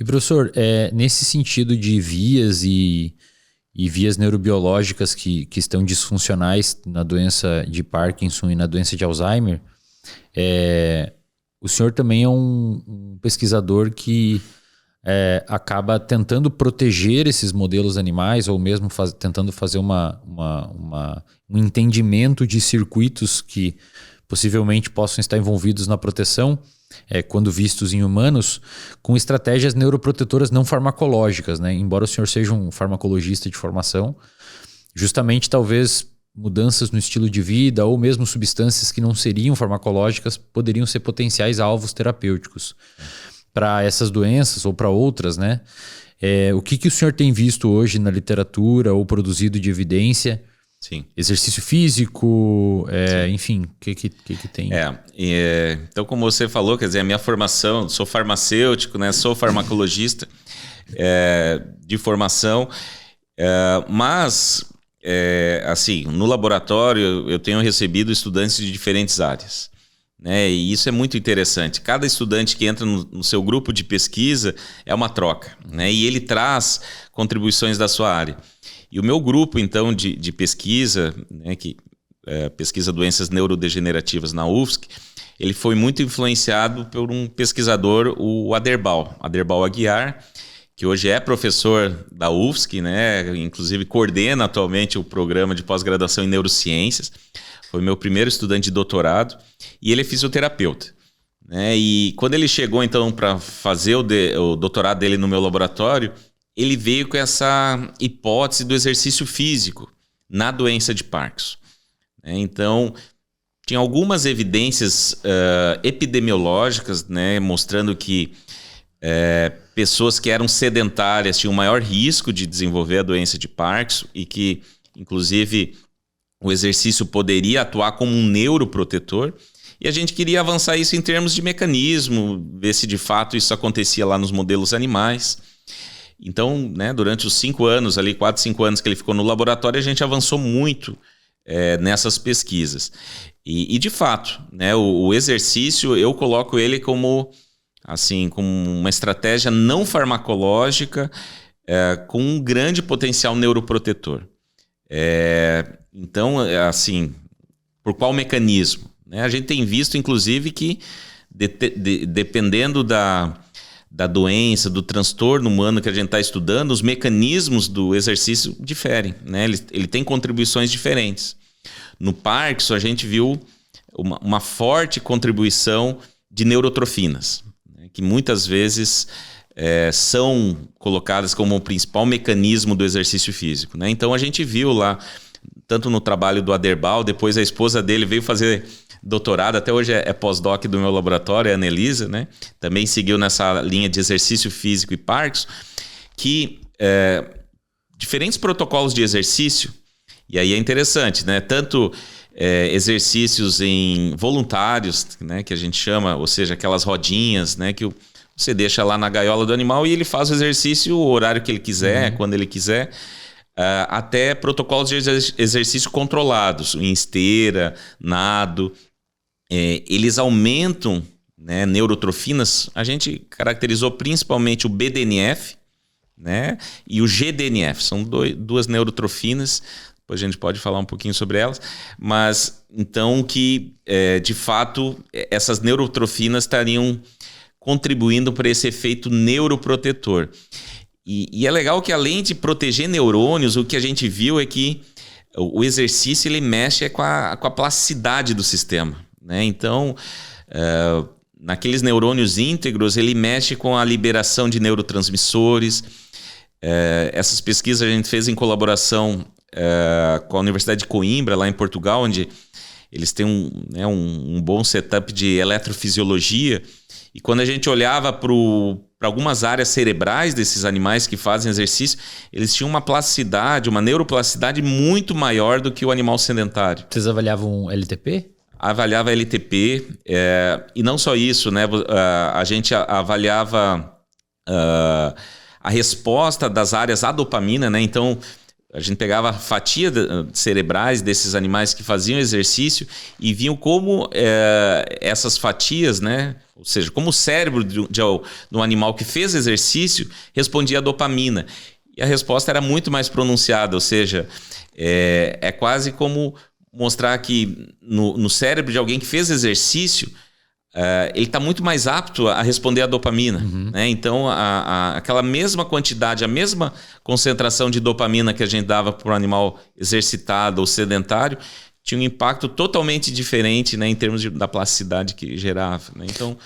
professor, nesse sentido de vias e vias neurobiológicas que estão disfuncionais na doença de Parkinson e na doença de Alzheimer, o senhor também é um pesquisador que acaba tentando proteger esses modelos animais ou mesmo tentando fazer um entendimento de circuitos que possivelmente possam estar envolvidos na proteção, quando vistos em humanos, com estratégias neuroprotetoras não farmacológicas, né? Embora o senhor seja um farmacologista de formação, justamente talvez mudanças no estilo de vida ou mesmo substâncias que não seriam farmacológicas poderiam ser potenciais alvos terapêuticos para essas doenças ou para outras, né? O que o senhor tem visto hoje na literatura ou produzido de evidência? Sim. Exercício físico, enfim, o que tem? Então, como você falou, quer dizer, a minha formação, sou farmacêutico, né? Sou farmacologista de formação, mas, assim, no laboratório eu tenho recebido estudantes de diferentes áreas, né? E isso é muito interessante. Cada estudante que entra no seu grupo de pesquisa é uma troca, né? E ele traz contribuições da sua área. E o meu grupo, então, de pesquisa, né, que pesquisa doenças neurodegenerativas na UFSC, ele foi muito influenciado por um pesquisador, o Aderbal Aguiar, que hoje é professor da UFSC, né, inclusive coordena atualmente o programa de pós-graduação em neurociências. Foi meu primeiro estudante de doutorado e ele é fisioterapeuta, né? E quando ele chegou, então, para fazer o doutorado dele no meu laboratório, ele veio com essa hipótese do exercício físico na doença de Parkinson. Então, tinha algumas evidências epidemiológicas, né, mostrando que pessoas que eram sedentárias tinham maior risco de desenvolver a doença de Parkinson e que, inclusive, o exercício poderia atuar como um neuroprotetor. E a gente queria avançar isso em termos de mecanismo, ver se de fato isso acontecia lá nos modelos animais. Então, né, durante os 5 anos, 4, 5 anos que ele ficou no laboratório, a gente avançou muito nessas pesquisas. E de fato, né, o exercício, eu coloco ele como uma estratégia não farmacológica com um grande potencial neuroprotetor. Então, assim, por qual mecanismo? Né? A gente tem visto, inclusive, que dependendo da doença, do transtorno humano que a gente está estudando, os mecanismos do exercício diferem, né? Ele tem contribuições diferentes. No Parkinson, a gente viu uma forte contribuição de neurotrofinas, né? Que muitas vezes são colocadas como o principal mecanismo do exercício físico, né? Então, a gente viu lá, tanto no trabalho do Aderbal, depois a esposa dele veio fazer doutorado, até hoje é pós-doc do meu laboratório, é a Annelisa, né? Também seguiu nessa linha de exercício físico e Parkinson, que diferentes protocolos de exercício, e aí é interessante, né? Tanto exercícios em voluntários, né? Que a gente chama, ou seja, aquelas rodinhas, né? Que você deixa lá na gaiola do animal e ele faz o exercício o horário que ele quiser, quando ele quiser, até protocolos de exercício controlados, em esteira, nado. Eles aumentam, né, neurotrofinas. A gente caracterizou principalmente o BDNF, né, e o GDNF. São duas neurotrofinas, depois a gente pode falar um pouquinho sobre elas, mas então que, de fato, essas neurotrofinas estariam contribuindo para esse efeito neuroprotetor. E é legal que, além de proteger neurônios, o que a gente viu é que o exercício ele mexe com a plasticidade do sistema, né? Então, naqueles neurônios íntegros, ele mexe com a liberação de neurotransmissores. Essas pesquisas a gente fez em colaboração com a Universidade de Coimbra, lá em Portugal, onde eles têm um bom setup de eletrofisiologia. E quando a gente olhava para algumas áreas cerebrais desses animais que fazem exercício, eles tinham uma plasticidade, uma neuroplasticidade muito maior do que o animal sedentário. Vocês avaliavam LTP? Avaliava LTP, e não só isso, né? A gente avaliava a resposta das áreas à dopamina, né? Então, A gente pegava fatia cerebrais desses animais que faziam exercício e viam como essas fatias, né? Ou seja, como o cérebro do animal que fez exercício respondia à dopamina. E a resposta era muito mais pronunciada, ou seja, é quase como mostrar que no cérebro de alguém que fez exercício, ele está muito mais apto a responder à dopamina. Né? Então, aquela mesma quantidade, a mesma concentração de dopamina que a gente dava para um animal exercitado ou sedentário, tinha um impacto totalmente diferente, né, em termos da plasticidade que gerava. Né? Então,